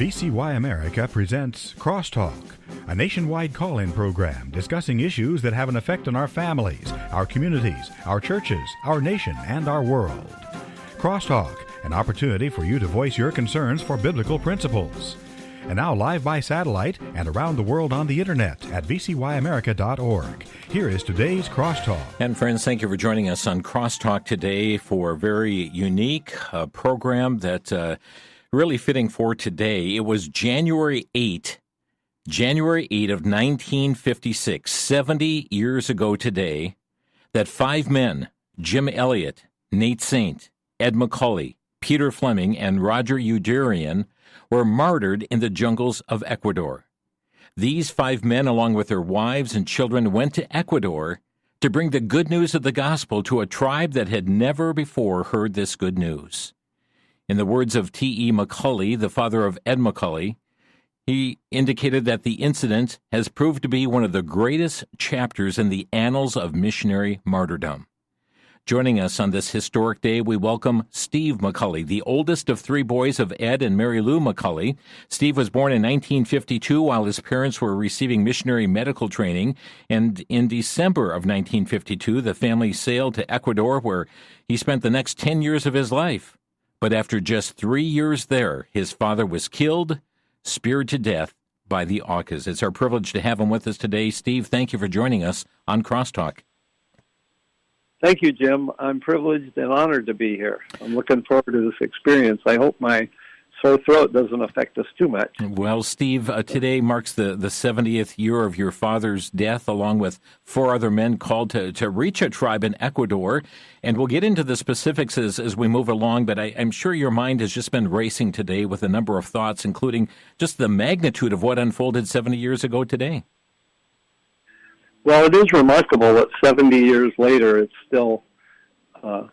VCY America presents Crosstalk, a nationwide call-in program discussing issues that have an effect on our families, our communities, our churches, our nation, and our world. Crosstalk, an opportunity for you to voice your concerns for biblical principles. And now live by satellite and around the world on the internet at vcyamerica.org. Here is today's Crosstalk. And friends, thank you for joining us on Crosstalk today for a very unique program that really fitting for today. It was January 8th of 1956, 70 years ago today, that five men, Jim Elliot, Nate Saint, Ed McCully, Peter Fleming, and Roger Youderian, were martyred in the jungles of Ecuador. These five men, along with their wives and children, went to Ecuador to bring the good news of the gospel to a tribe that had never before heard this good news. In the words of T.E. McCully, the father of Ed McCully, he indicated that the incident has proved to be one of the greatest chapters in the annals of missionary martyrdom. Joining us on this historic day, we welcome Steve McCully, the oldest of three boys of Ed and Mary Lou McCully. Steve was born in 1952 while his parents were receiving missionary medical training, and in December of 1952, the family sailed to Ecuador, where he spent the next 10 years of his life. But after just 3 years there, his father was killed, speared to death by the Aucas. It's our privilege to have him with us today. Steve, thank you for joining us on Crosstalk. Thank you, Jim. I'm privileged and honored to be here. I'm looking forward to this experience. I hope my sore throat doesn't affect us too much. Well, Steve, today marks the 70th year of your father's death, along with four other men called to reach a tribe in Ecuador. And we'll get into the specifics as we move along, but I'm sure your mind has just been racing today with a number of thoughts, including just the magnitude of what unfolded 70 years ago today. Well, it is remarkable that 70 years later, it's still a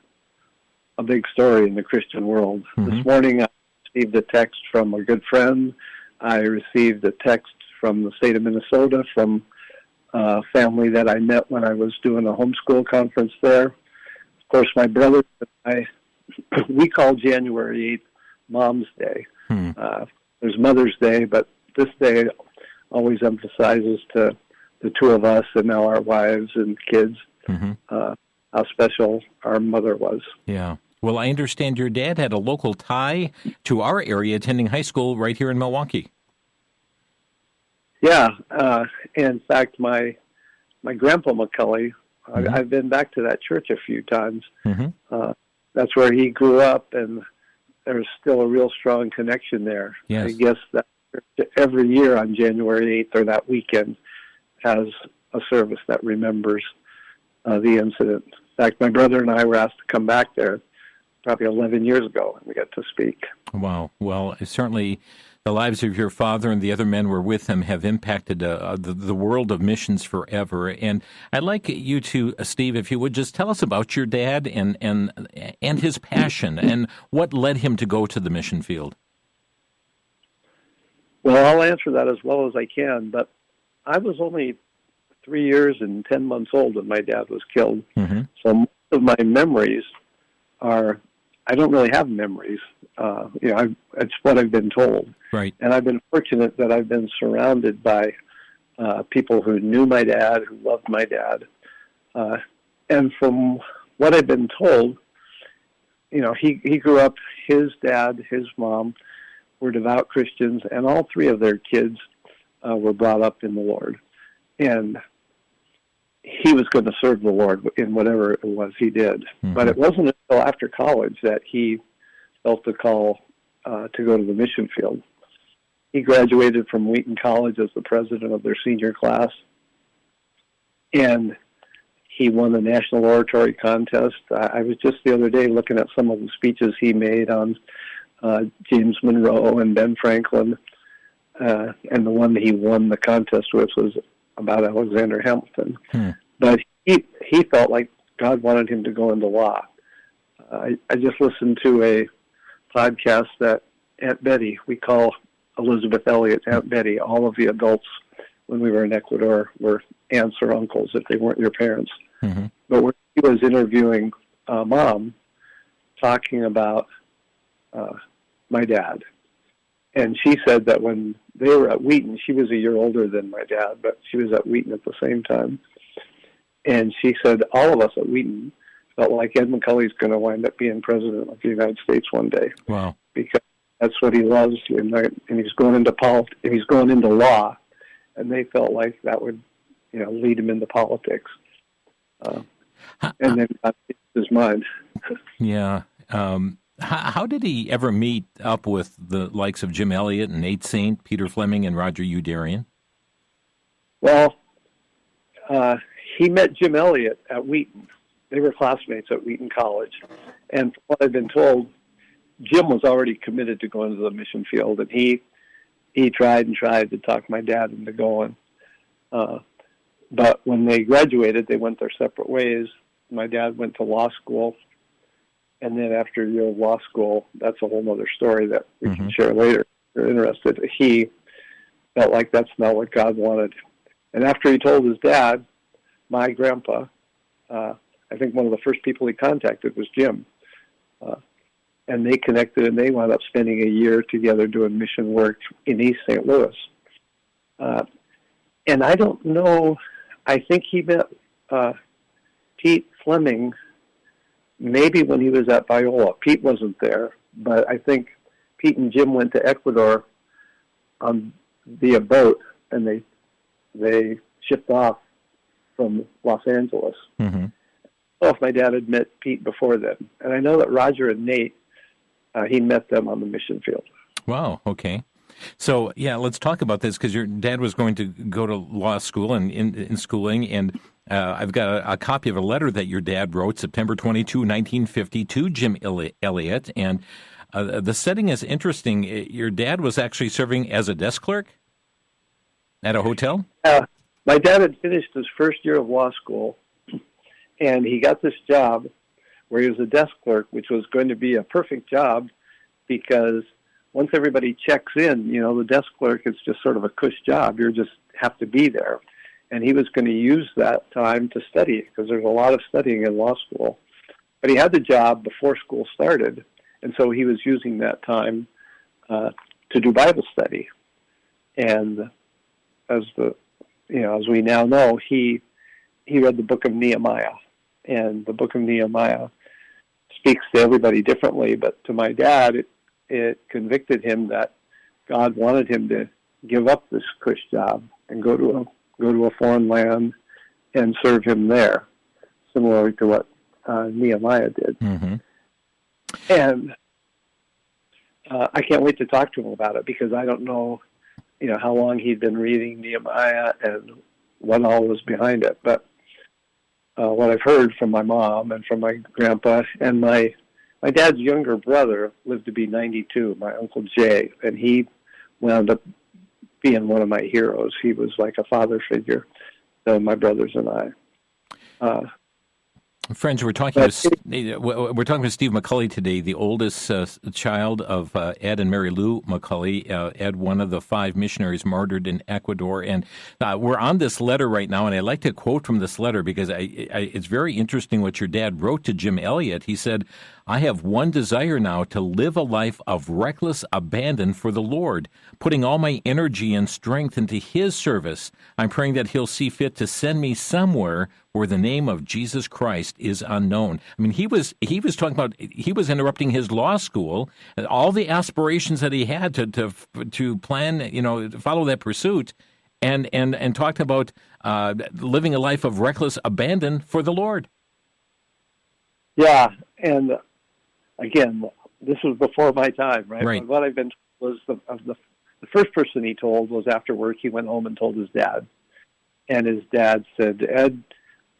big story in the Christian world. Mm-hmm. This morning, I received a text from a good friend. I received a text from the state of Minnesota from a family that I met when I was doing a homeschool conference there. Of course, my brother and I, we call January 8th Mom's Day. There's Mother's Day, but this day always emphasizes to the two of us and now our wives and kids, how special our mother was. Yeah. Well, I understand your dad had a local tie to our area, attending high school right here in Milwaukee. Yeah. In fact, my grandpa McCully, I've been back to that church a few times. That's where he grew up, and there's still a real strong connection there. Yes. I guess that every year on January 8th or that weekend has a service that remembers the incident. In fact, my brother and I were asked to come back there probably 11 years ago, and we got to speak. Wow. Well, certainly the lives of your father and the other men were with him have impacted the world of missions forever. And I'd like you to, Steve, if you would just tell us about your dad and his passion and what led him to go to the mission field. Well, I'll answer that as well as I can, but I was only 3 years and 10 months old when my dad was killed. So most of my memories are, I don't really have memories. It's what I've been told. Right. And I've been fortunate that I've been surrounded by people who knew my dad, who loved my dad. And from what I've been told, he grew up, his dad, his mom were devout Christians, and all three of their kids were brought up in the Lord. And he was going to serve the Lord in whatever it was he did. But it wasn't until after college that he felt the call to go to the mission field. He graduated from Wheaton College as the president of their senior class, and he won the National Oratory Contest. I was just the other day looking at some of the speeches he made on James Monroe and Ben Franklin, and the one that he won the contest with was about Alexander Hamilton. But he felt like God wanted him to go into law. I just listened to a podcast that Aunt Betty, we call Elizabeth Elliot Aunt Betty. All of the adults when we were in Ecuador were aunts or uncles if they weren't your parents. But when he was interviewing Mom, talking about my dad, And she said that when they were at Wheaton, she was a year older than my dad, but she was at Wheaton at the same time. And she said all of us at Wheaton felt like Ed McCully's going to wind up being president of the United States one day. Wow! Because that's what he loves, and he's going into he's going into law, and they felt like that would, lead him into politics. And then God changed his mind. Yeah. How did he ever meet up with the likes of Jim Elliot and Nate Saint, Peter Fleming, and Roger Udarian? Well, he met Jim Elliot at Wheaton. They were classmates at Wheaton College. And from what I've been told, Jim was already committed to going to the mission field, and he tried and tried to talk my dad into going. But when they graduated, they went their separate ways. My dad went to law school, and then after a year of law school, that's a whole other story that we can share later if you're interested. He felt like that's not what God wanted. And after he told his dad, my grandpa, I think one of the first people he contacted was Jim. And they connected, and they wound up spending a year together doing mission work in East St. Louis. And I don't know, I think he met Pete Fleming maybe when he was at Biola. Pete wasn't there, but I think Pete and Jim went to Ecuador via boat, and they shipped off from Los Angeles. I don't know if my dad had met Pete before then. And I know that Roger and Nate, he met them on the mission field. Wow, okay. So, yeah, let's talk about this, because your dad was going to go to law school and in schooling, and I've got a copy of a letter that your dad wrote September 22, 1950, to Jim Elliot, and the setting is interesting. Your dad was actually serving as a desk clerk at a hotel? My dad had finished his first year of law school, and he got this job where he was a desk clerk, which was going to be a perfect job because once everybody checks in, the desk clerk is just sort of a cush job. You just have to be there. And he was going to use that time to study because there's a lot of studying in law school. But he had the job before school started, and so he was using that time to do Bible study. And as we now know, he read the book of Nehemiah, and the book of Nehemiah speaks to everybody differently, but to my dad, it convicted him that God wanted him to give up this cush job and go to a foreign land and serve him there, similar to what Nehemiah did. And I can't wait to talk to him about it because I don't know, how long he'd been reading Nehemiah and what all was behind it. But what I've heard from my mom and from my grandpa and my dad's younger brother lived to be 92, my Uncle Jay, and he wound up being one of my heroes. He was like a father figure to my brothers and I. Friends, we're talking with Steve McCully today, the oldest child of Ed and Mary Lou McCully. Ed, one of the 5 missionaries martyred in Ecuador, and we're on this letter right now. And I'd like to quote from this letter because it's very interesting what your dad wrote to Jim Elliot. He said, "I have one desire now, to live a life of reckless abandon for the Lord, putting all my energy and strength into His service. I'm praying that He'll see fit to send me somewhere where the name of Jesus Christ is unknown." I mean, he was talking about, he was interrupting his law school, all the aspirations that he had to plan, follow that pursuit, and talked about living a life of reckless abandon for the Lord. Yeah, and again, this was before my time, right? Right. But what I've been told was the first person he told was after work. He went home and told his dad, and his dad said, "Ed,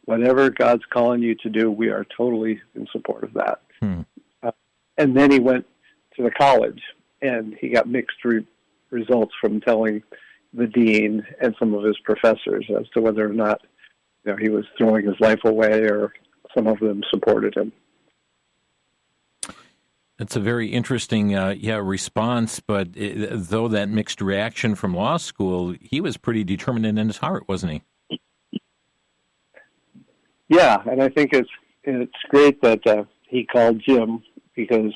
whatever God's calling you to do, we are totally in support of that." And then he went to the college, and he got mixed results from telling the dean and some of his professors as to whether or not he was throwing his life away, or some of them supported him. That's a very interesting, response. But though that mixed reaction from law school, he was pretty determined in his heart, wasn't he? Yeah, and I think it's great that he called Jim because,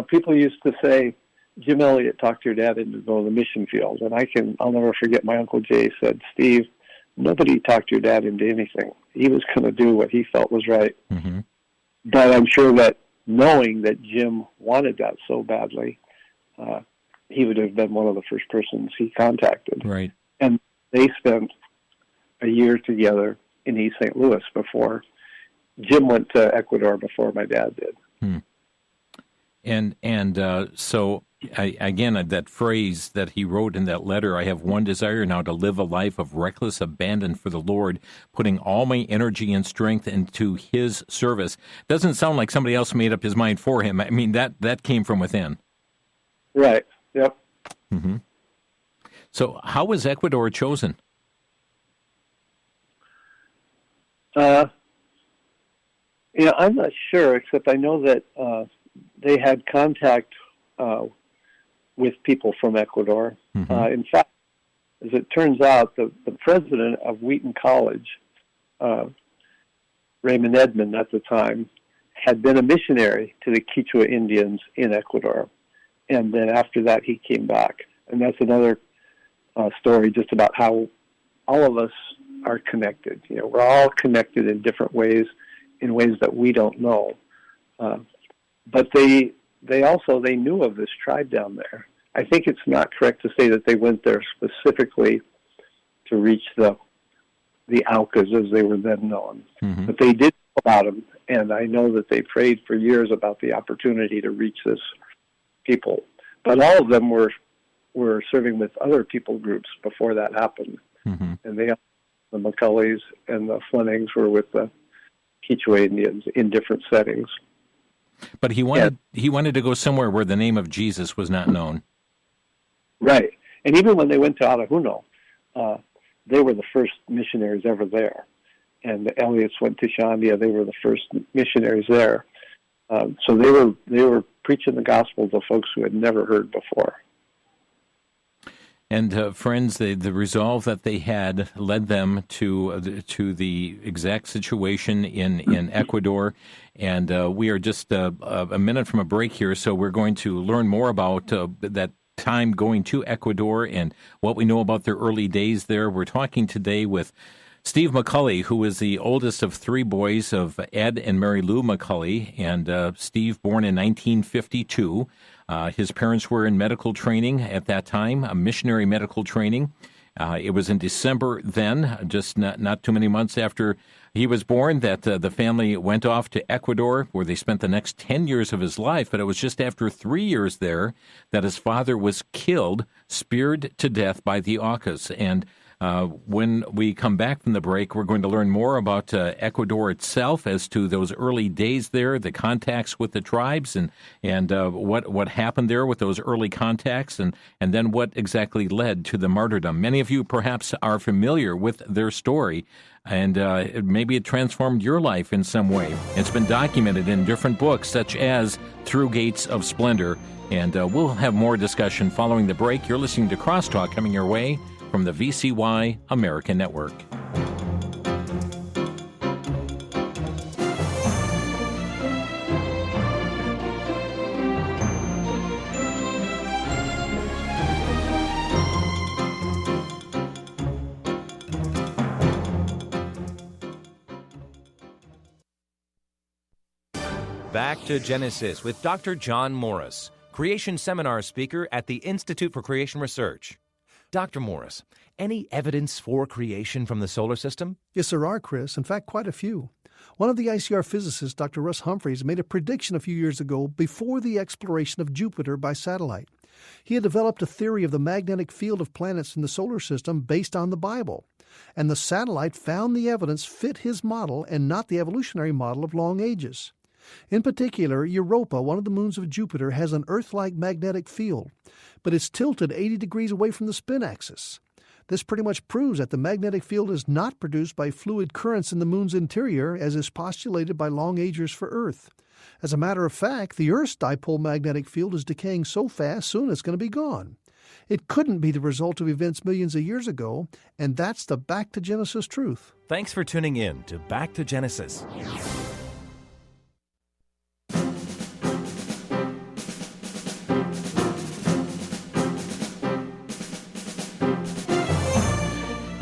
people used to say, Jim Elliott talked your dad into going to the mission field. And I'll never forget my Uncle Jay said, Steve, nobody talked your dad into anything. He was going to do what he felt was right. Mm-hmm. But I'm sure that knowing that Jim wanted that so badly, he would have been one of the first persons he contacted. Right. And they spent a year together in East St. Louis before Jim went to Ecuador before my dad did. So again, that phrase that he wrote in that letter, I have one desire now, to live a life of reckless abandon for the Lord, putting all my energy and strength into his service. Doesn't sound like somebody else made up his mind for him. I mean, that came from within. Right. Yep. Mm-hmm. So how was Ecuador chosen? I'm not sure, except I know that they had contact with people from Ecuador. Mm-hmm. In fact, as it turns out, the president of Wheaton College, Raymond Edmond at the time, had been a missionary to the Quichua Indians in Ecuador. And then after that, he came back. And that's another story just about how all of us are connected. You know, we're all connected in different ways, in ways that we don't know. But they knew of this tribe down there. I think it's not correct to say that they went there specifically to reach the Aucas, as they were then known. Mm-hmm. But they did know about them, and I know that they prayed for years about the opportunity to reach this people. But all of them were serving with other people groups before that happened. Mm-hmm. And the McCulleys and the Flemings were with the Quichua Indians in different settings. But he wanted to go somewhere where the name of Jesus was not known. Right. And even when they went to Arajuno, they were the first missionaries ever there. And the Elliots went to Shandia. They were the first missionaries there. So they were preaching the gospel to folks who had never heard before. And friends, the resolve that they had led them to the exact situation in Ecuador. And we are just a minute from a break here, so we're going to learn more about that time going to Ecuador and what we know about their early days there. We're talking today with Steve McCulley, who is the oldest of three boys of Ed and Mary Lou McCulley, and Steve born in 1952. His parents were in medical training at that time, a missionary medical training. It was in December then, just not too many months after he was born, that the family went off to Ecuador, where they spent the next 10 years of his life. But it was just after 3 years there that his father was killed, speared to death by the Aucas. And when we come back from the break, we're going to learn more about Ecuador itself as to those early days there, the contacts with the tribes, and what happened there with those early contacts, and then what exactly led to the martyrdom. Many of you perhaps are familiar with their story, and maybe it transformed your life in some way. It's been documented in different books, such as Through Gates of Splendor, and we'll have more discussion following the break. You're listening to Crosstalk, coming your way from the VCY American Network. Back to Genesis with Dr. John Morris, Creation Seminar speaker at the Institute for Creation Research. Dr. Morris, any evidence for creation from the solar system? Yes, there are, Chris. In fact, quite a few. One of the ICR physicists, Dr. Russ Humphreys, made a prediction a few years ago before the exploration of Jupiter by satellite. He had developed a theory of the magnetic field of planets in the solar system based on the Bible. And the satellite found the evidence fit his model and not the evolutionary model of long ages. In particular, Europa, one of the moons of Jupiter, has an Earth-like magnetic field, but it's tilted 80 degrees away from the spin axis. This pretty much proves that the magnetic field is not produced by fluid currents in the moon's interior, as is postulated by long-agers for Earth. As a matter of fact, the Earth's dipole magnetic field is decaying so fast, soon it's going to be gone. It couldn't be the result of events millions of years ago, and that's the Back to Genesis truth. Thanks for tuning in to Back to Genesis.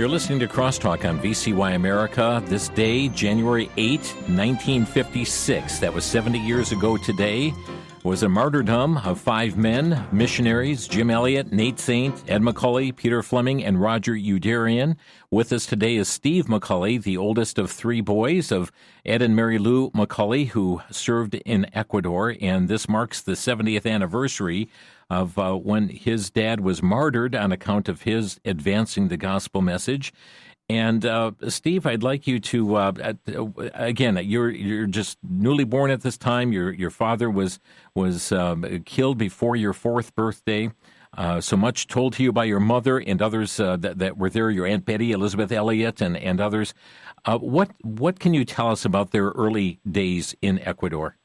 You're listening to Crosstalk on VCY America. This day, January 8, 1956, that was 70 years ago today, was a martyrdom of 5 men, missionaries, Jim Elliot, Nate Saint, Ed McCully, Peter Fleming, and Roger Udarian. With us today is Steve McCully, the oldest of 3 boys of Ed and Mary Lou McCully, who served in Ecuador, and this marks the 70th anniversary of when his dad was martyred on account of his advancing the gospel message. And Steve, I'd like you to again. You're just newly born at this time. Your father was killed before your 4th birthday. So much told to you by your mother and others that were there. Your Aunt Betty, Elizabeth Elliott, and others. What can you tell us about their early days in Ecuador?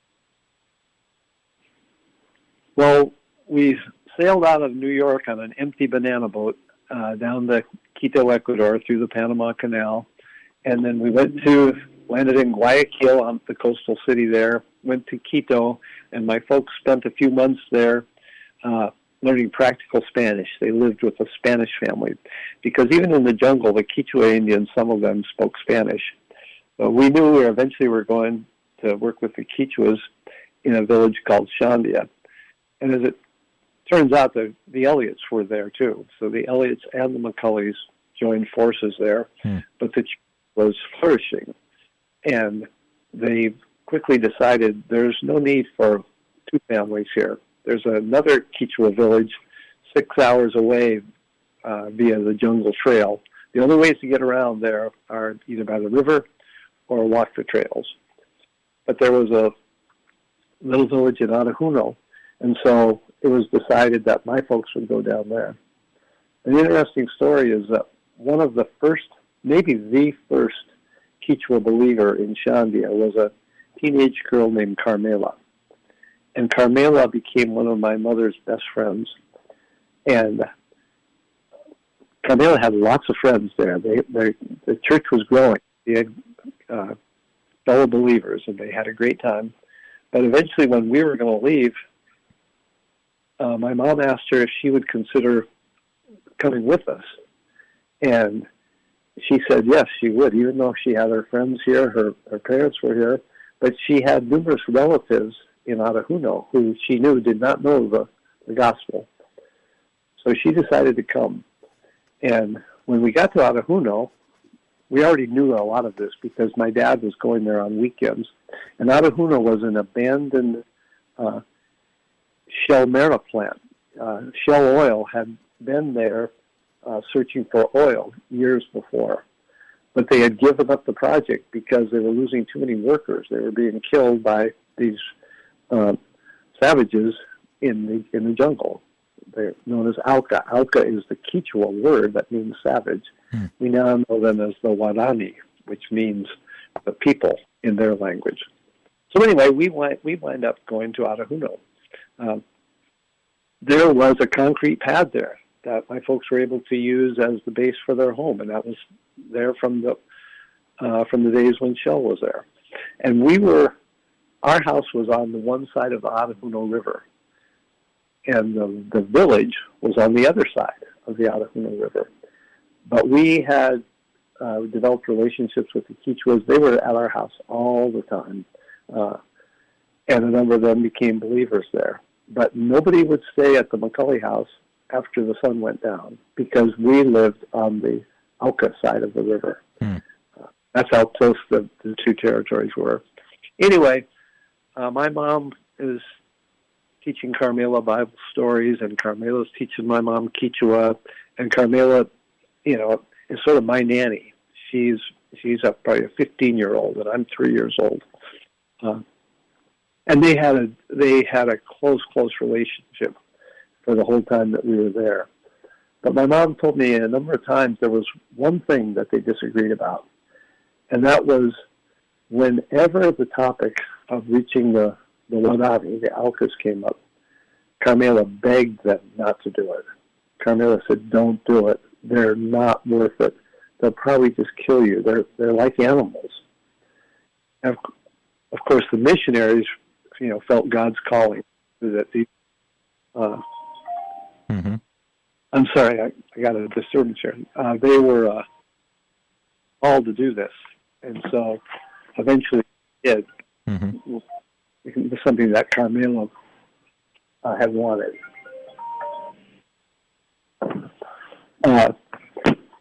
Well, we sailed out of New York on an empty banana boat down to Quito, Ecuador, through the Panama Canal. And then we landed in Guayaquil, on the coastal city there, went to Quito, and my folks spent a few months there learning practical Spanish. They lived with a Spanish family, because even in the jungle, the Quichua Indians, some of them spoke Spanish. So we knew we eventually were going to work with the Quichuas in a village called Shandia. And as it turns out, the Elliots were there too. So the Elliots and the McCullys joined forces there, but the church was flourishing. And they quickly decided there's no need for 2 families here. There's another Quichua village 6 hours away via the jungle trail. The only ways to get around there are either by the river or walk the trails. But there was a little village in Atajuno, and so it was decided that my folks would go down there. An interesting story is that one of the first, maybe the first Quichua believer in Shandia was a teenage girl named Carmela. And Carmela became one of my mother's best friends. And Carmela had lots of friends there. The church was growing. They had fellow believers, and they had a great time. But eventually, when we were going to leave, my mom asked her if she would consider coming with us. And she said yes, she would, even though she had her friends here, her parents were here, but she had numerous relatives in Atajuno who she knew did not know the gospel. So she decided to come. And when we got to Atajuno, we already knew a lot of this because my dad was going there on weekends. And Atajuno was an abandoned Shell Mera plant. Shell Oil had been there searching for oil years before. But they had given up the project because they were losing too many workers. They were being killed by these savages in the jungle. They're known as Auca. Auca is the Quichua word that means savage. We now know them as the Guarani, which means the people in their language. So anyway, we wind up going to Atajuno. There was a concrete pad there that my folks were able to use as the base for their home, and that was there from the days when Shell was there. And our house was on the one side of the Atajuno River, and the village was on the other side of the Atajuno River. But we had developed relationships with the Quichuas. They were at our house all the time, and a number of them became believers there. But nobody would stay at the McCully house after the sun went down because we lived on the Auca side of the river. That's how close the 2 territories were. Anyway, my mom is teaching Carmela Bible stories, and Carmela's teaching my mom Quichua, and Carmela, is sort of my nanny. She's probably a 15-year-old, and I'm 3 years old. And they had a close relationship for the whole time that we were there. But my mom told me a number of times there was one thing that they disagreed about, and that was whenever the topic of reaching the Guarani, the Aucas, came up, Carmela begged them not to do it. Carmela said, "Don't do it. They're not worth it. They'll probably just kill you. They're like animals." And of course, the missionaries, felt God's calling that these. I'm sorry, I got a disturbance here. They were called to do this. And so eventually he did. Mm-hmm. It was something that Carmelo had wanted.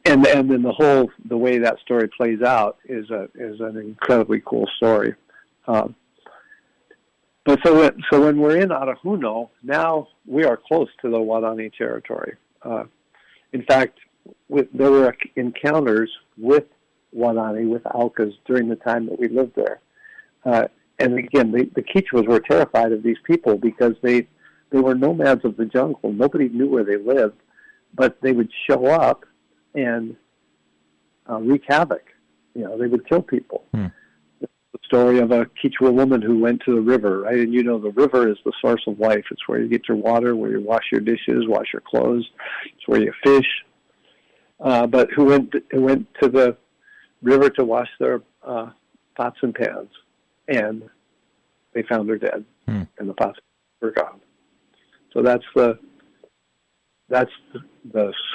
And then the way that story plays out is an incredibly cool story. But so when we're in Arahuno, now we are close to the Waodani territory. In fact, there were encounters with Waodani, with Aucas, during the time that we lived there. And again, the Quichuas were terrified of these people because they were nomads of the jungle. Nobody knew where they lived, but they would show up and wreak havoc. They would kill people. The story of a Quichua woman who went to the river, right? And the river is the source of life. It's where you get your water, where you wash your dishes, wash your clothes. It's where you fish. But who went to the river to wash their pots and pans, and they found her dead, and the pots were gone. So that's the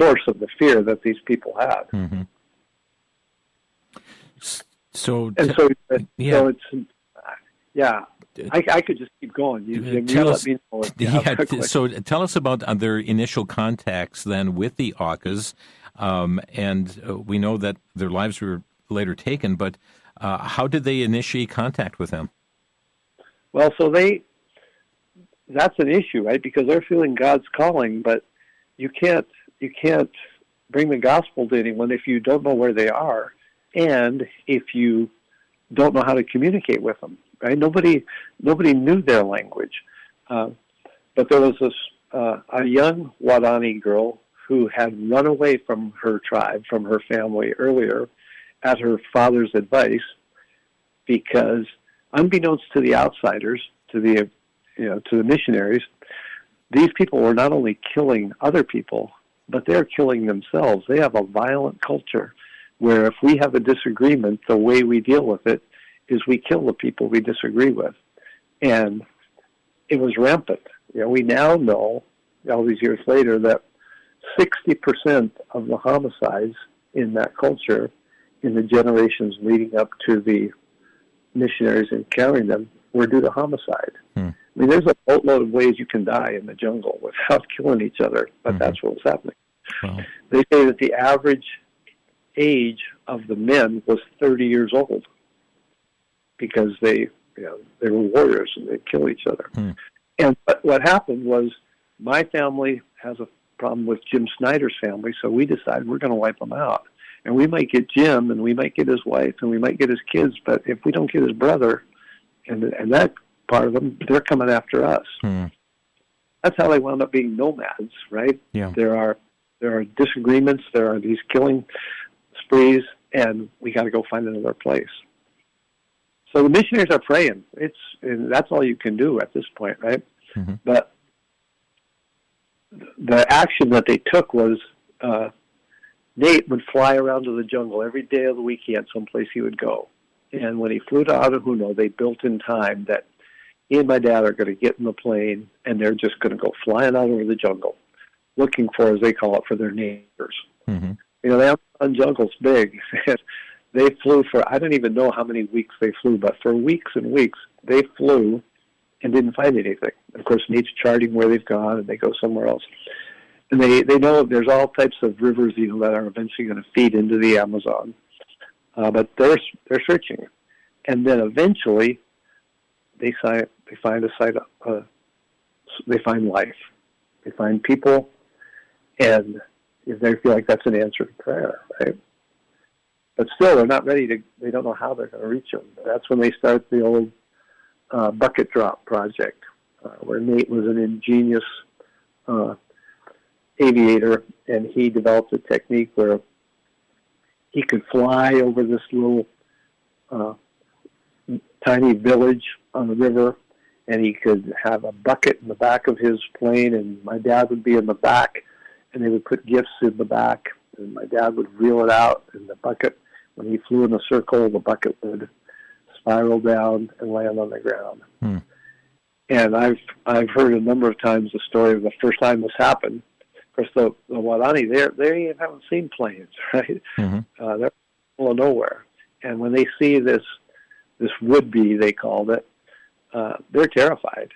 source of the fear that these people had. Mm-hmm. So it's I could just keep going. You let me know. So tell us about their initial contacts then with the Aucas, and we know that their lives were later taken, but how did they initiate contact with them? Well, that's an issue, right? Because they're feeling God's calling, but you can't bring the gospel to anyone if you don't know where they are, and if you don't know how to communicate with them, right? Nobody knew their language, but there was this a young Waodani girl who had run away from her tribe, from her family earlier, at her father's advice, because unbeknownst to the outsiders, to the missionaries, these people were not only killing other people, but they're killing themselves. They have a violent culture where if we have a disagreement, the way we deal with it is we kill the people we disagree with. And it was rampant. We now know, all these years later, that 60% of the homicides in that culture, in the generations leading up to the missionaries encountering them, were due to homicide. I mean, there's a boatload of ways you can die in the jungle without killing each other, but that's what was happening. Wow. They say that the average age of the men was 30 years old because they were warriors and they'd kill each other. And what happened was my family has a problem with Jim Snyder's family, so we decided we're going to wipe them out. And we might get Jim, and we might get his wife, and we might get his kids, but if we don't get his brother and that part of them, they're coming after us. That's how they wound up being nomads, right? Yeah. There are disagreements, there are these killing sprees, and we got to go find another place. So the missionaries are praying. And that's all you can do at this point, right? But the action that they took was Nate would fly around to the jungle every day of the week. He had someplace he would go. And when he flew to Arahuno, they built in time that he and my dad are going to get in the plane, and they're just going to go flying out over the jungle, looking for, as they call it, for their neighbors. The Amazon jungle's big. They flew for, I don't even know how many weeks they flew, but for weeks and weeks, they flew and didn't find anything. Of course, Nate's charting where they've gone, and they go somewhere else. And they know there's all types of rivers, that are eventually going to feed into the Amazon. But they're searching. And then eventually, they find they find life. They find people, and they feel like that's an answer to prayer, right? But still, they're not ready they don't know how they're going to reach them. That's when they start the old bucket drop project, where Nate was an ingenious aviator, and he developed a technique where he could fly over this little tiny village on the river, and he could have a bucket in the back of his plane, and my dad would be in the back, and they would put gifts in the back, and my dad would reel it out in the bucket. When he flew in a circle, the bucket would spiral down and land on the ground. And I've heard a number of times the story of the first time this happened. Of course, the Waodani, they haven't seen planes, right? They're middle of nowhere. And when they see this would-be, they called it, they're terrified.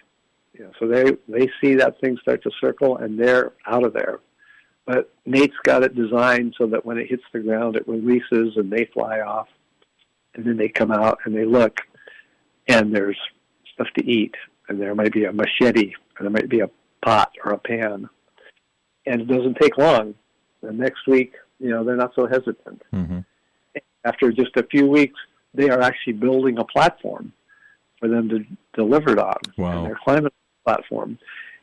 So they see that thing start to circle, and they're out of there. But Nate's got it designed so that when it hits the ground, it releases, and they fly off. And then they come out, and they look, and there's stuff to eat. And there might be a machete, and there might be a pot or a pan. And it doesn't take long. The next week, they're not so hesitant. Mm-hmm. After just a few weeks, they are actually building a platform for them to deliver it on. Wow. And they're climbing the platform.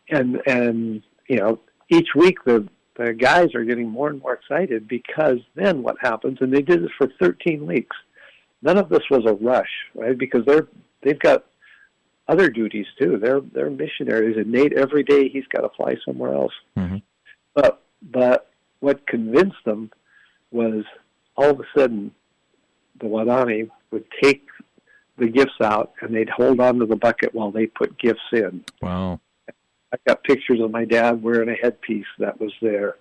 And each week the guys are getting more and more excited, because then what happens, and they did this for 13 weeks. None of this was a rush, right? Because they've got other duties too. They're missionaries, and Nate, every day he's got to fly somewhere else. Mm-hmm. But what convinced them was, all of a sudden the Wadani would take the gifts out, and they'd hold on to the bucket while they put gifts in. Wow. I've got pictures of my dad wearing a headpiece that was there.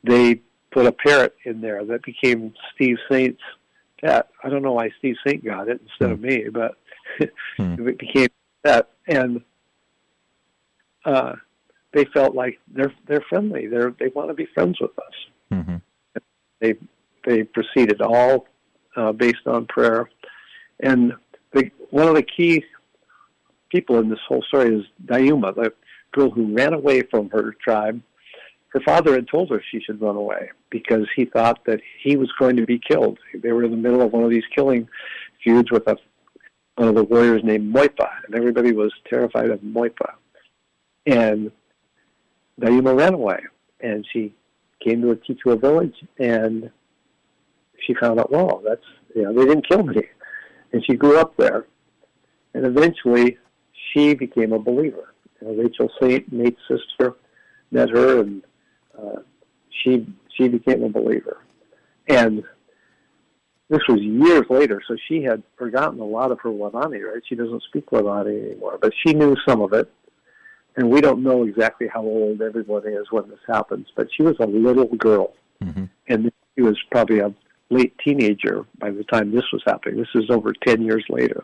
They put a parrot in there that became Steve Saint's pet. I don't know why Steve Saint got it instead of me, but it became that. And they felt like they're friendly. They want to be friends with us. Mm-hmm. They proceeded all based on prayer. And one of the key people in this whole story is Dayuma, the girl who ran away from her tribe. Her father had told her she should run away because he thought that he was going to be killed. They were in the middle of one of these killing feuds with one of the warriors named Moipa, and everybody was terrified of Moipa. And Dayuma ran away, and she came to a Quichua village, and she found out, well, they didn't kill me. And she grew up there, and eventually she became a believer. Rachel Saint, Nate's sister, met her, and she became a believer. And this was years later, so she had forgotten a lot of her Wadani, right? She doesn't speak Wadani anymore, but she knew some of it. And we don't know exactly how old everyone is when this happens, but she was a little girl. Mm-hmm. And she was probably a late teenager by the time this was happening. This is over 10 years later.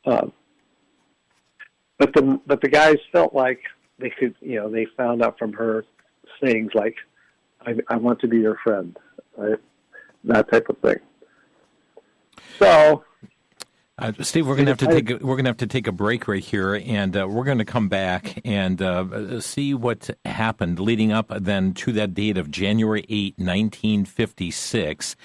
But the guys felt like they could, they found out from her things like, I want to be your friend, right? That type of thing. So, Steve, we're going to have to take a break right here, and we're going to come back and see what happened leading up then to that date of January 8, 1956.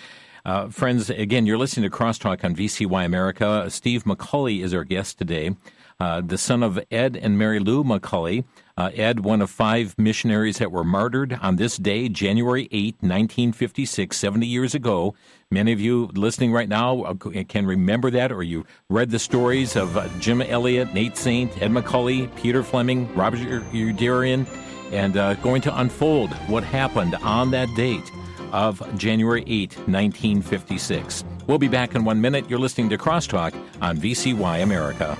Friends, again, you're listening to Crosstalk on VCY America. Steve McCulley is our guest today, the son of Ed and Mary Lou McCulley. Ed, one of 5 missionaries that were martyred on this day, January 8, 1956, 70 years ago. Many of you listening right now can remember that, or you read the stories of Jim Elliott, Nate Saint, Ed McCulley, Peter Fleming, Robert Udarian, and going to unfold what happened on that date of January 8, 1956. We'll be back in 1 minute. You're listening to Crosstalk on VCY America.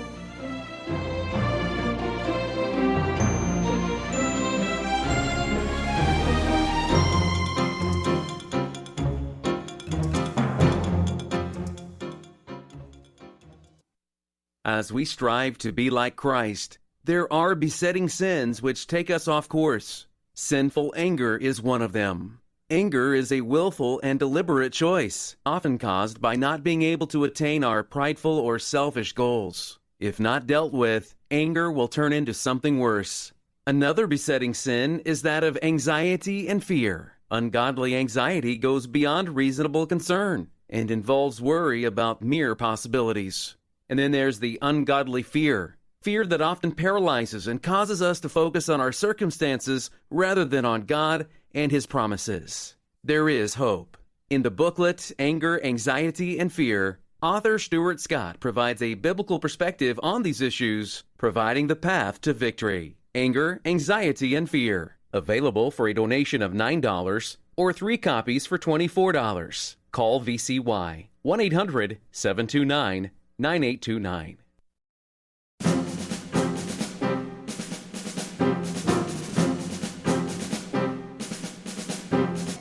As we strive to be like Christ, there are besetting sins which take us off course. Sinful anger is one of them. Anger is a willful and deliberate choice, often caused by not being able to attain our prideful or selfish goals. If not dealt with, anger will turn into something worse. Another besetting sin is that of anxiety and fear. Ungodly anxiety goes beyond reasonable concern and involves worry about mere possibilities. And then there's the ungodly fear that often paralyzes and causes us to focus on our circumstances rather than on God and His promises. There is hope. In the booklet, Anger, Anxiety, and Fear, author Stuart Scott provides a biblical perspective on these issues, providing the path to victory. Anger, Anxiety, and Fear. Available for a donation of $9 or 3 copies for $24. Call VCY 1-800-729-9829.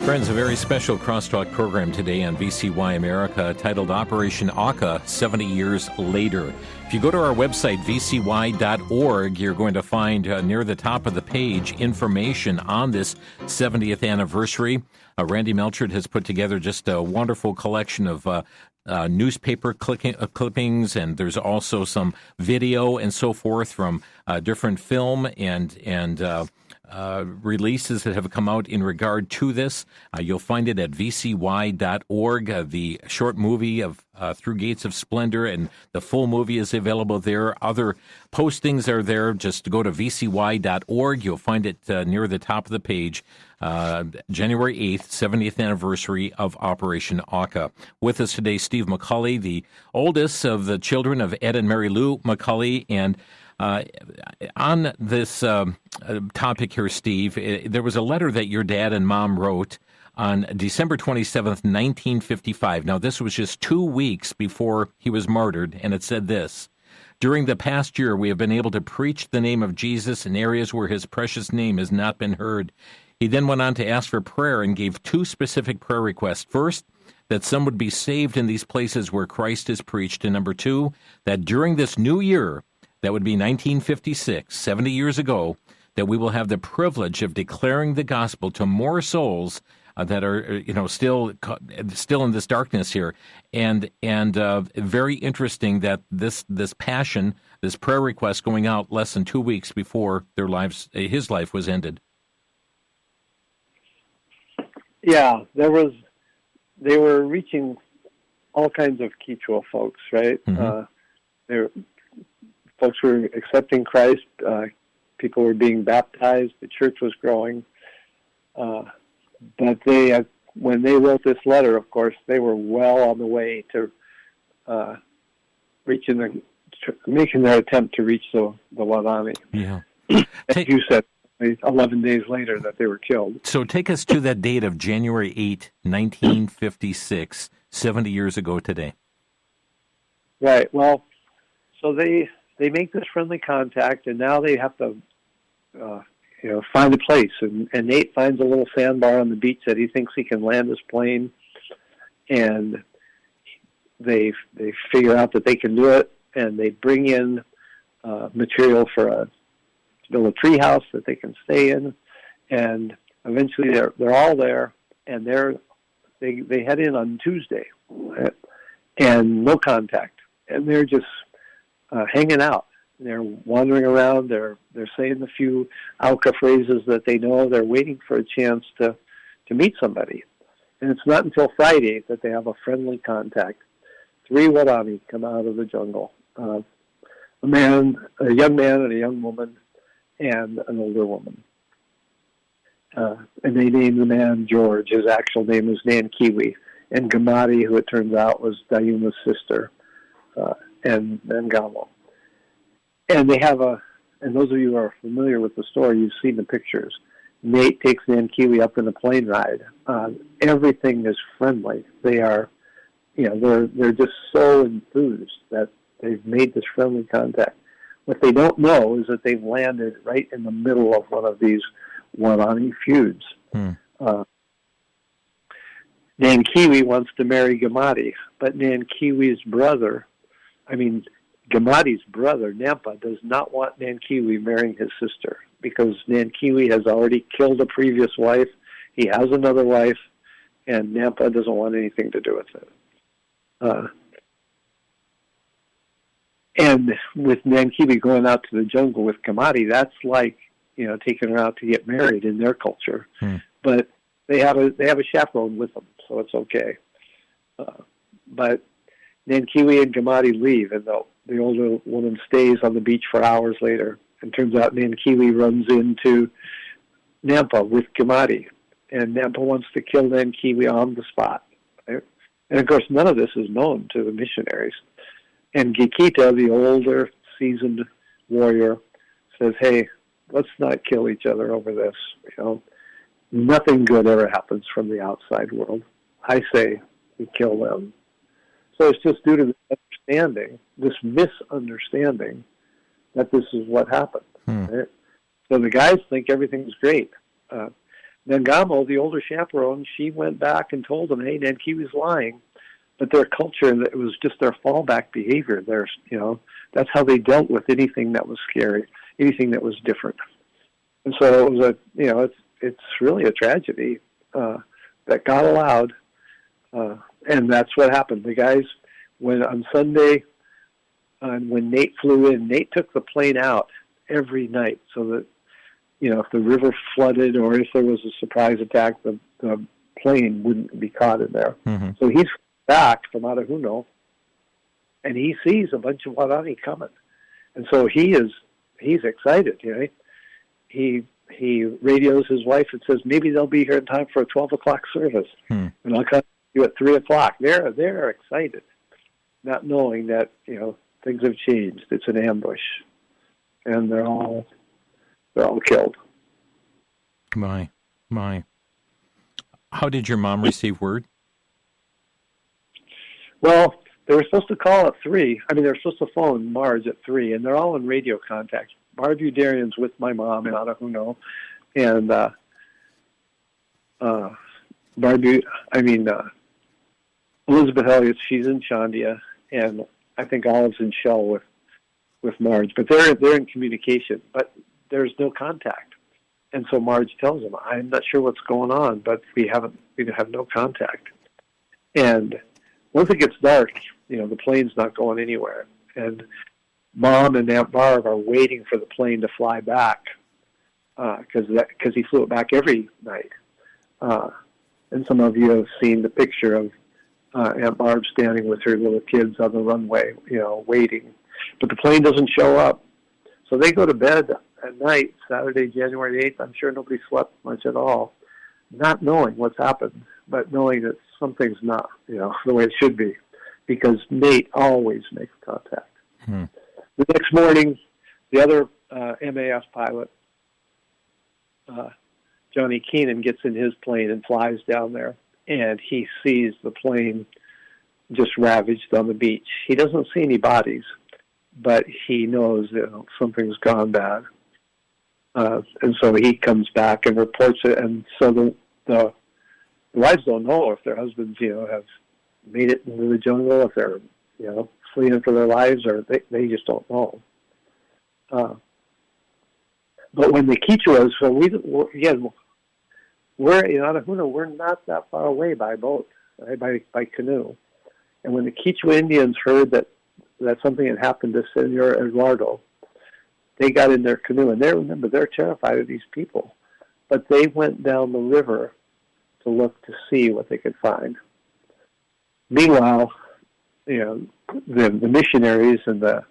Friends, a very special crosstalk program today on VCY America titled Operation Auca 70 Years Later. If you go to our website, vcy.org, you're going to find near the top of the page information on this 70th anniversary. Randy Melchert has put together just a wonderful collection of newspaper clippings, and there's also some video and so forth from different film and releases that have come out in regard to this. You'll find it at vcy.org. The short movie of Through Gates of Splendor and the full movie is available there. Other postings are there. Just go to vcy.org. You'll find it near the top of the page. January 8th, 70th anniversary of Operation Auca. With us today, Steve McCulley, the oldest of the children of Ed and Mary Lou McCulley. And on this topic here, Steve, there was a letter that your dad and mom wrote on December 27th, 1955. Now, this was just 2 weeks before he was martyred, and it said this: "During the past year, we have been able to preach the name of Jesus in areas where his precious name has not been heard." He then went on to ask for prayer and gave 2 specific prayer requests. First, that some would be saved in these places where Christ is preached, and number 2, that during this new year, that would be 1956, 70 years ago, that we will have the privilege of declaring the gospel to more souls that are, still in this darkness here. And very interesting that this passion, this prayer request going out less than 2 weeks before his life was ended. Yeah, they were reaching all kinds of Quechua folks, right? Mm-hmm. Folks were accepting Christ. People were being baptized. The church was growing. But when they wrote this letter, of course, they were well on the way to making their attempt to reach the Wadani. Yeah. As you said, 11 days later that they were killed. So take us to that date of January 8, 1956, 70 years ago today. Right. Well, so they make this friendly contact, and now they have to, find a place. And Nate finds a little sandbar on the beach that he thinks he can land his plane, and they figure out that they can do it, and they bring in material to build a tree house that they can stay in, and eventually they're all there, and they head in on Tuesday, and no contact, and they're just hanging out. They're wandering around. They're saying the few Auca phrases that they know. They're waiting for a chance to meet somebody. And it's not until Friday that they have a friendly contact. 3 Wadani come out of the jungle. A young man and a young woman and an older woman. And they named the man George. His actual name was Nankiwi. And Gamadi, who it turns out was Dayuma's sister, and Gamo. And they have and those of you who are familiar with the story, you've seen the pictures. Nate takes Nankiwi up in a plane ride. Everything is friendly. They are, they're just so enthused that they've made this friendly contact. What they don't know is that they've landed right in the middle of one of these Wadani feuds. Nankiwi wants to marry Gamadi, but Gamadi's brother, Nampa, does not want Nankiwi marrying his sister because Nankiwi has already killed a previous wife. He has another wife, and Nampa doesn't want anything to do with it. And with Nankiwi going out to the jungle with Gamadi, that's like, taking her out to get married in their culture. But they have a chaperone with them, so it's okay. But Nankiwi and Gamadi leave, and the older woman stays on the beach for hours later. And turns out Nankiwi runs into Nampa with Gamadi, and Nampa wants to kill Nankiwi on the spot. Right? And of course, none of this is known to the missionaries. And Gikita, the older, seasoned warrior, says, "Hey, let's not kill each other over this. Nothing good ever happens from the outside world. I say we kill them." So it's just due to this misunderstanding, that this is what happened. Right? So the guys think everything's great. Nangamo, the older chaperone, she went back and told them, hey, Nanki was lying. But their culture, it was just their fallback behavior. That's how they dealt with anything that was scary, anything that was different. And so it was it's really a tragedy that God allowed, and that's what happened. The guys, on Sunday, when Nate flew in, Nate took the plane out every night so that, if the river flooded or if there was a surprise attack, the plane wouldn't be caught in there. Mm-hmm. So he's back from Arahuno, and he sees a bunch of Warani coming, and so he's excited. He radios his wife and says, maybe they'll be here in time for a 12 o'clock service, and I'll come to you at 3 o'clock. They're excited, not knowing that things have changed. It's an ambush, and they're all killed. My. How did your mom receive word? Well, they were supposed to call at 3. I mean, they were supposed to phone Marge at 3, and they're all in radio contact. Marge Udarian's with my mom in Arahuno, and Elizabeth Elliott, she's in Shandia, and I think Olive's in Shell with Marge. But they're in communication, but there's no contact. And so Marge tells them, I'm not sure what's going on, but we have no contact. And once it gets dark, the plane's not going anywhere. And Mom and Aunt Barb are waiting for the plane to fly back because he flew it back every night. And some of you have seen the picture of Aunt Barb standing with her little kids on the runway, waiting. But the plane doesn't show up. So they go to bed at night, Saturday, January 8th. I'm sure nobody slept much at all, not knowing what's happened, but knowing that something's not, the way it should be, because Nate always makes contact. The next morning, the other MAF pilot, Johnny Keenan, gets in his plane and flies down there, and he sees the plane just ravaged on the beach. He doesn't see any bodies, but he knows something's gone bad. And so he comes back and reports it, and so the wives don't know if their husbands, have made it into the jungle, if they're, fleeing for their lives, or they just don't know. But when the Quichuas, so we're in Arahuno, we're not that far away by boat, right, by canoe. And when the Quichua Indians heard that something had happened to Senor Eduardo, they got in their canoe, and they're terrified of these people. But they went down the river to look to see what they could find. Meanwhile, the missionaries and the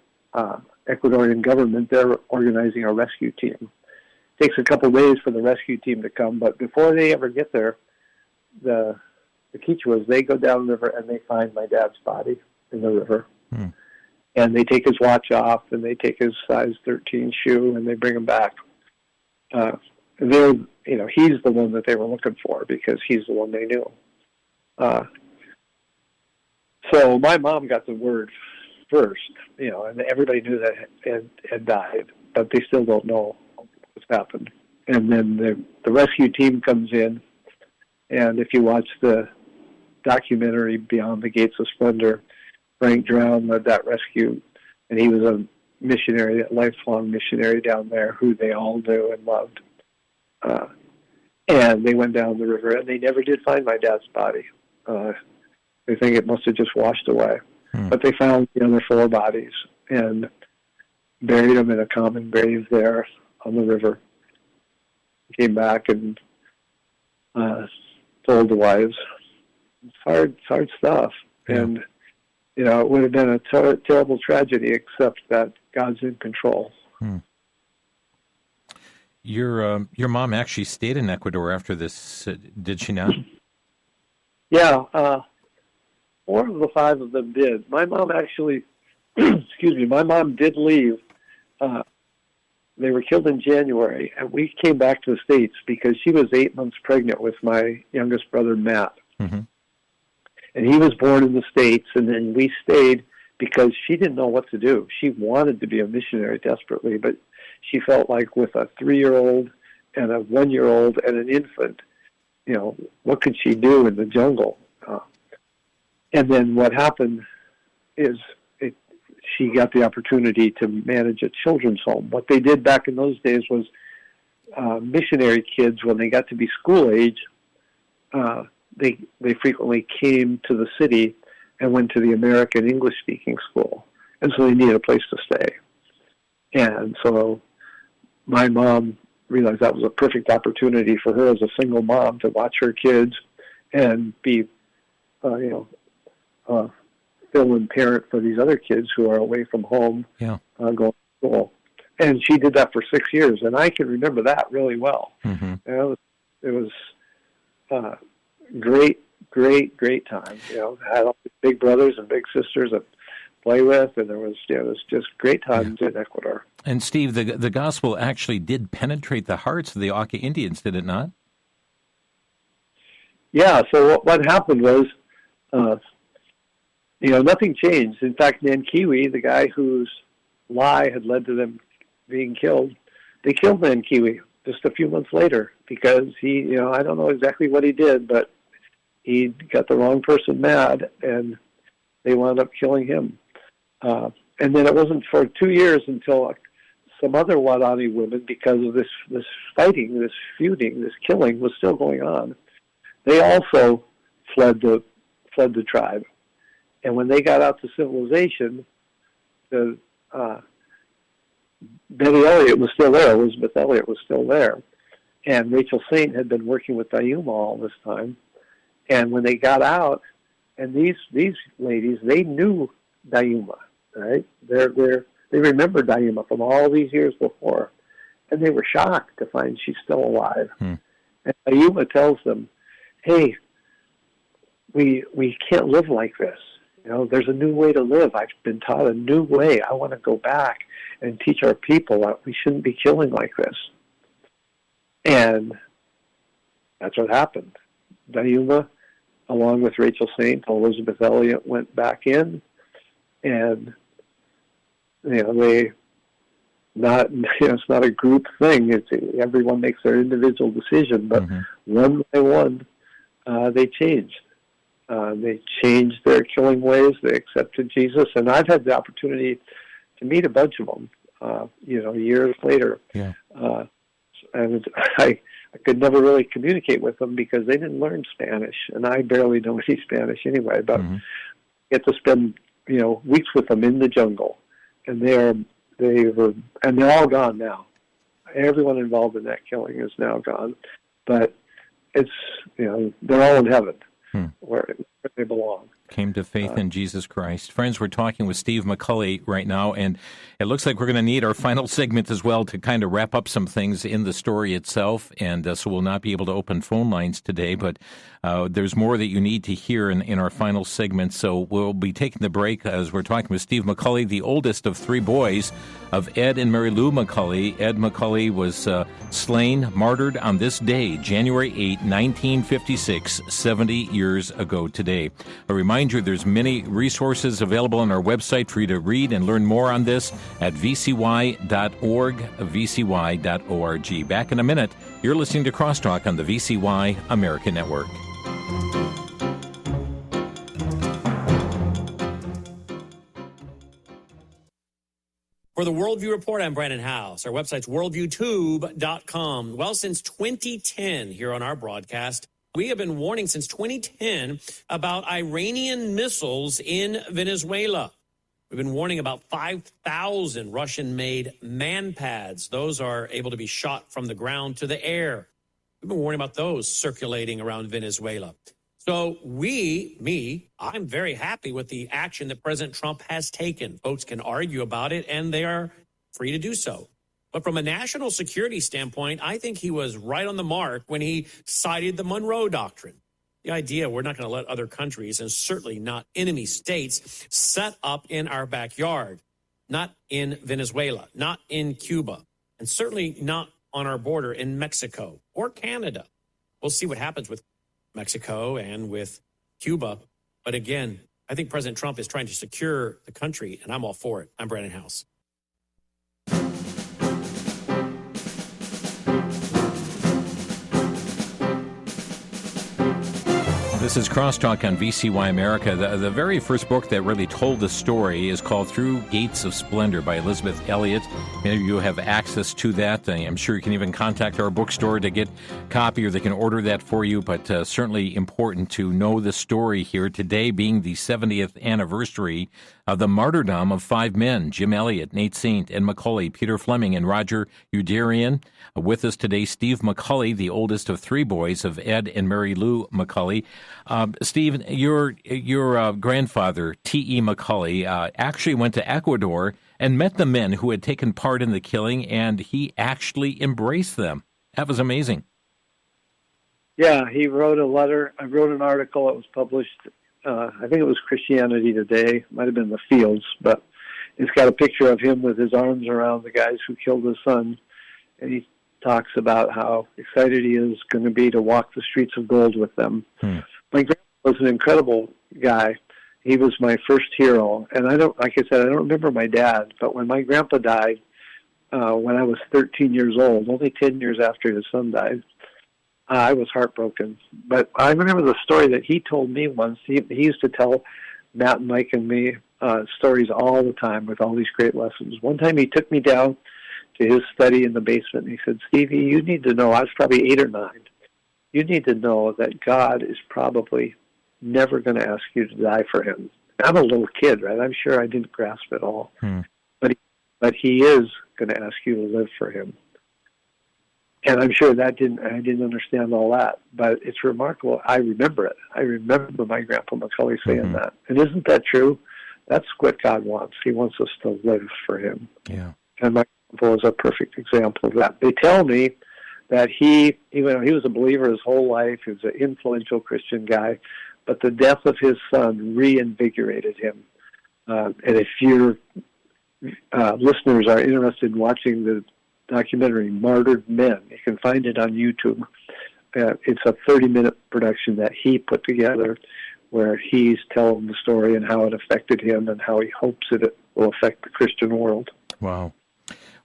Ecuadorian government, they're organizing a rescue team. It takes a couple of days for the rescue team to come, but before they ever get there, the Quichuas, they go down the river and they find my dad's body in the river. And they take his watch off, and they take his size 13 shoe, and they bring him back. He's the one that they were looking for because he's the one they knew. So my mom got the word first, and everybody knew that had died, but they still don't know what's happened. And then the rescue team comes in, and if you watch the documentary Beyond the Gates of Splendor, Frank Drown led that rescue, and he was a missionary, a lifelong missionary down there who they all knew and loved. And they went down the river, and they never did find my dad's body. They think it must have just washed away. But they found the other 4 bodies and buried them in a common grave there on the river. Came back and told the wives. It's hard stuff. Yeah. And, it would have been a terrible tragedy, except that God's in control. Your mom actually stayed in Ecuador after this, did she not? Yeah, 4 of the 5 of them did. My mom actually, my mom did leave. They were killed in January, and we came back to the States because she was 8 months pregnant with my youngest brother, Matt. And he was born in the States, and then we stayed because she didn't know what to do. She wanted to be a missionary desperately, but she felt like with a 3-year-old and a 1-year-old and an infant. What could she do in the jungle? And then what happened is she got the opportunity to manage a children's home. What they did back in those days was missionary kids, when they got to be school age, they frequently came to the city and went to the American English-speaking school. And so they needed a place to stay. And so my mom realized that was a perfect opportunity for her as a single mom to watch her kids and be, fill-in parent for these other kids who are away from home, going to school. And she did that for 6 years, and I can remember that really well. Mm-hmm. It was great time. I had all these big brothers and big sisters to play with, and it was just great times in Ecuador. And Steve, the gospel actually did penetrate the hearts of the Auca Indians, did it not? Yeah, so what happened was, nothing changed. In fact, Nankiwi, the guy whose lie had led to them being killed, they killed Nankiwi just a few months later because he, I don't know exactly what he did, but he got the wrong person mad, and they wound up killing him. And then it wasn't for 2 years until some other Waodani women, because of this fighting, this feuding, this killing was still going on. They also fled the tribe. And when they got out to civilization, Betty Elliott was still there. Elizabeth Elliott was still there. And Rachel Saint had been working with Dayuma all this time. And when they got out, and these ladies, they knew Dayuma, right? They remembered Dayuma from all these years before. And they were shocked to find she's still alive. And Dayuma tells them, hey, we can't live like this. There's a new way to live. I've been taught a new way. I want to go back and teach our people that we shouldn't be killing like this. And that's what happened. Dayuma, along with Rachel Saint, Elizabeth Elliott, went back in, and it's not a group thing. Everyone makes their individual decision, but one by one, they changed. They changed their killing ways. They accepted Jesus, and I've had the opportunity to meet a bunch of them, years later. Yeah. And I could never really communicate with them because they didn't learn Spanish, and I barely know any Spanish anyway. But I get to spend weeks with them in the jungle, and they're all gone now. Everyone involved in that killing is now gone, but it's they're all in heaven. Where they belong. Came to faith in Jesus Christ. Friends, we're talking with Steve McCulley right now, and it looks like we're going to need our final segment as well to kind of wrap up some things in the story itself, and so we'll not be able to open phone lines today, but there's more that you need to hear in our final segment, so we'll be taking the break as we're talking with Steve McCulley, the oldest of three boys of Ed and Mary Lou McCulley. Ed McCulley was slain, martyred on this day, January 8, 1956, 70 years ago today. A reminder, there's many resources available on our website for you to read and learn more on this at vcy.org, vcy.org. Back in a minute, you're listening to Crosstalk on the VCY American Network. For the Worldview Report, I'm Brandon House. Our website's worldviewtube.com. Well, since 2010 here on our broadcast, we have been warning since 2010 about Iranian missiles in Venezuela. We've been warning about 5,000 Russian-made man-pads. Those are able to be shot from the ground to the air. We've been warning about those circulating around Venezuela. So I'm very happy with the action that President Trump has taken. Folks can argue about it, and they are free to do so. But from a national security standpoint, I think he was right on the mark when he cited the Monroe Doctrine. The idea we're not going to let other countries, and certainly not enemy states, set up in our backyard. Not in Venezuela, not in Cuba, and certainly not on our border in Mexico or Canada. We'll see what happens with Mexico and with Cuba. But again, I think President Trump is trying to secure the country, and I'm all for it. I'm Brandon House. This is Crosstalk on VCY America. The very first book that really told the story is called Through Gates of Splendor by Elizabeth Elliot. Many of you have access to that. I'm sure you can even contact our bookstore to get a copy, or they can order that for you, but certainly important to know the story here. Today being the 70th anniversary of the martyrdom of five men: Jim Elliot, Nate Saint, Ed McCully, Peter Fleming, and Roger Udarian. With us today, Steve McCully, the oldest of three boys of Ed and Mary Lou McCully. Steve, your grandfather, T.E. McCully, actually went to Ecuador and met the men who had taken part in the killing, and he actually embraced them. That was amazing. Yeah, he wrote a letter. I wrote an article that was published, I think it was Christianity Today, might have been The Fields, but it's got a picture of him with his arms around the guys who killed his son, and he talks about how excited he is going to be to walk the streets of gold with them. My grandpa was an incredible guy. He was my first hero, and like I said, I don't remember my dad, but when my grandpa died, when I was 13 years old, only 10 years after his son died, I was heartbroken. But I remember the story that he told me once. He used to tell Matt and Mike and me stories all the time with all these great lessons. One time he took me down to his study in the basement, and he said, "Stevie, you need to know," I was probably 8 or 9, "you need to know that God is probably never going to ask you to die for him." I'm a little kid, right? I'm sure I didn't grasp it all. But he is going to ask you to live for him. And I'm sure I didn't understand all that, but it's remarkable. I remember it. I remember my grandpa McCully saying that. And isn't that true? That's what God wants. He wants us to live for him. Yeah. And my grandpa was a perfect example of that. They tell me that he was a believer his whole life. He was an influential Christian guy, but the death of his son reinvigorated him. And if your listeners are interested in watching the documentary Martyred Men, you can find it on YouTube. It's a 30-minute production that he put together where he's telling the story and how it affected him and how he hopes it will affect the Christian world. Wow.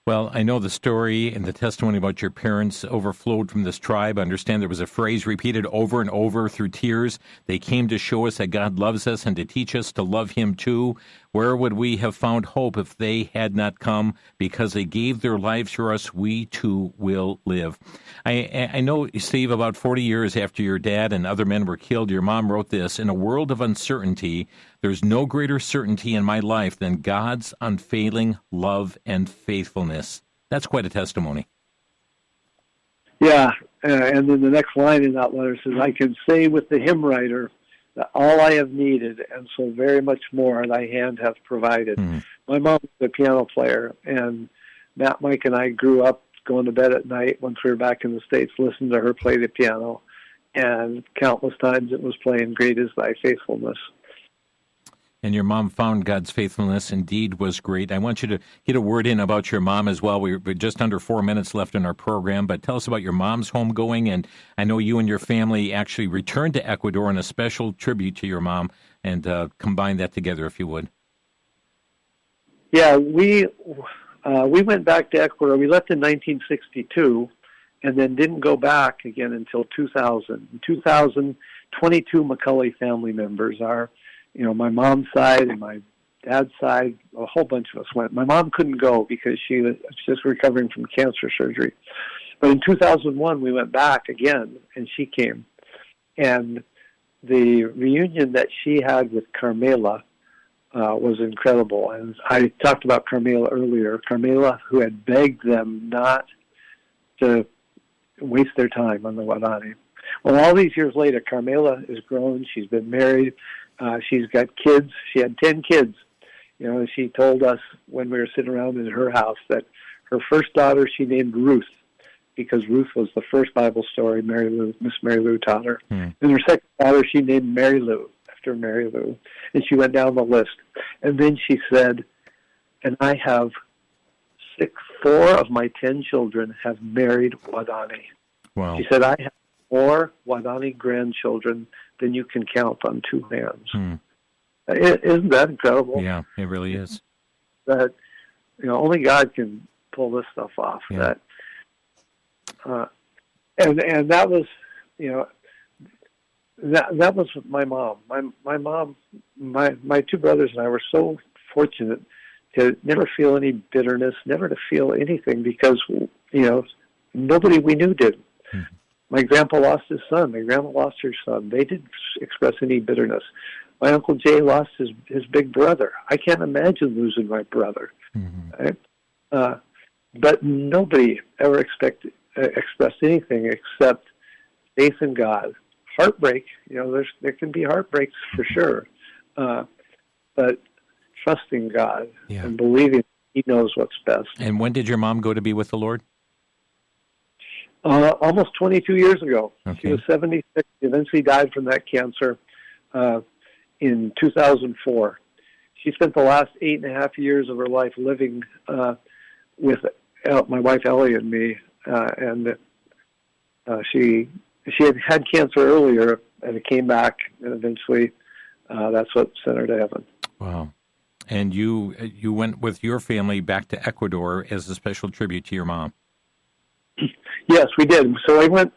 Well, I know the story and the testimony about your parents overflowed from this tribe. I understand there was a phrase repeated over and over through tears. They came to show us that God loves us and to teach us to love him too. Where would we have found hope if they had not come? Because they gave their lives for us, we too will live. I know, Steve, about 40 years after your dad and other men were killed, your mom wrote this: "In a world of uncertainty, there's no greater certainty in my life than God's unfailing love and faithfulness." That's quite a testimony. Yeah, and then the next line in that letter says, "I can say with the hymn writer that all I have needed, and so very much more, thy hand hath provided." My mom was a piano player, and Matt, Mike, and I grew up going to bed at night once we were back in the States, listening to her play the piano, and countless times it was playing "Great is Thy Faithfulness." And your mom found God's faithfulness indeed was great. I want you to get a word in about your mom as well. We're just under 4 minutes left in our program, but tell us about your mom's homegoing. And I know you and your family actually returned to Ecuador in a special tribute to your mom, and combine that together, if you would. Yeah, we went back to Ecuador. We left in 1962 and then didn't go back again until 2000. In 2000, 22 McCully family members are, my mom's side and my dad's side, a whole bunch of us went. My mom couldn't go because she was just recovering from cancer surgery. But in 2001, we went back again, and she came. And the reunion that she had with Carmela was incredible. And I talked about Carmela earlier. Carmela, who had begged them not to waste their time on the Wadani. Well, all these years later, Carmela is grown. She's been married. She's got kids. She had 10 kids. She told us when we were sitting around in her house that her first daughter she named Ruth, because Ruth was the first Bible story Miss Mary Lou taught her. And her second daughter she named Mary Lou, after Mary Lou. And she went down the list. And then she said, "And I have 4 of my 10 children have married Wadani." Wow. She said, "I have more Wadani grandchildren than you can count on 2 hands." Isn't that incredible? Yeah, it really is. That only God can pull this stuff off. Yeah. And that was That was my mom. My mom, my two brothers and I were so fortunate to never feel any bitterness, never to feel anything, because nobody we knew did. Mm-hmm. My grandpa lost his son. My grandma lost her son. They didn't express any bitterness. My Uncle Jay lost his big brother. I can't imagine losing my brother. Mm-hmm. Right? But nobody ever expressed anything except faith in God. Heartbreak, there can be heartbreaks for sure, but trusting God and believing He knows what's best. And when did your mom go to be with the Lord? Almost 22 years ago. Okay. She was 76. She eventually died from that cancer in 2004. She spent the last 8.5 years of her life living with my wife Ellie and me, and she had cancer earlier, and it came back, and eventually that's what sent her to heaven. Wow. And you went with your family back to Ecuador as a special tribute to your mom. Yes, we did. So I went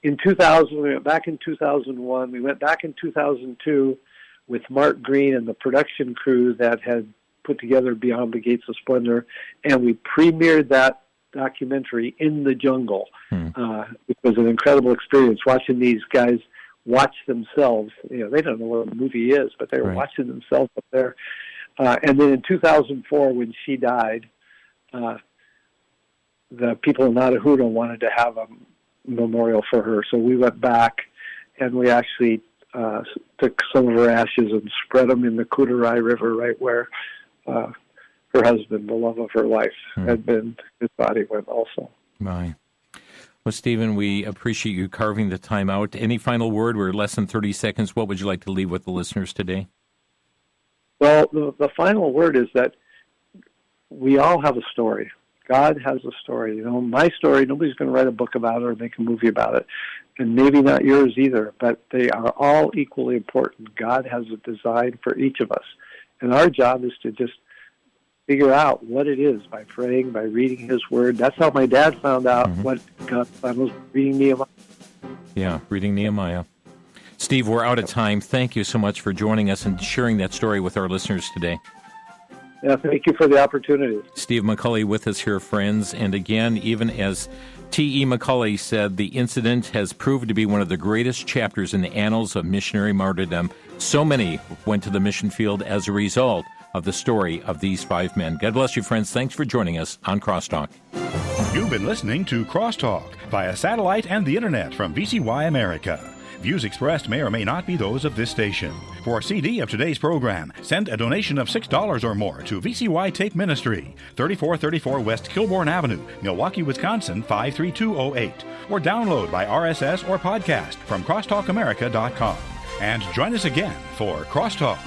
in 2000. We went back in 2001. We went back in 2002 with Mark Green and the production crew that had put together Beyond the Gates of Splendor, and we premiered that documentary in the jungle. It was an incredible experience watching these guys watch themselves. They don't know what a movie is, but they were watching themselves up there. And then in 2004, when she died, the people in Nadahuda wanted to have a memorial for her. So we went back, and we actually took some of her ashes and spread them in the Kudarai River, right where her husband, the love of her life, had been. His body went also. My. Well, Stephen, we appreciate you carving the time out. Any final word? We're less than 30 seconds. What would you like to leave with the listeners today? Well, the final word is that we all have a story. God has a story. My story, nobody's going to write a book about it or make a movie about it, and maybe not yours either, but they are all equally important. God has a design for each of us, and our job is to just figure out what it is by praying, by reading His Word. That's how my dad found out what God was, reading Nehemiah. Yeah, reading Nehemiah. Steve, we're out of time. Thank you so much for joining us and sharing that story with our listeners today. Yeah, thank you for the opportunity. Steve McCulley with us here, friends. And again, even as T.E. McCulley said, the incident has proved to be one of the greatest chapters in the annals of missionary martyrdom. So many went to the mission field as a result of the story of these 5 men. God bless you, friends. Thanks for joining us on Crosstalk. You've been listening to Crosstalk via satellite and the internet from VCY America. Views expressed may or may not be those of this station. For a CD of today's program, send a donation of $6 or more to VCY Tape Ministry, 3434 West Kilbourne Avenue, Milwaukee, Wisconsin, 53208. Or download by RSS or podcast from crosstalkamerica.com. And join us again for Crosstalk.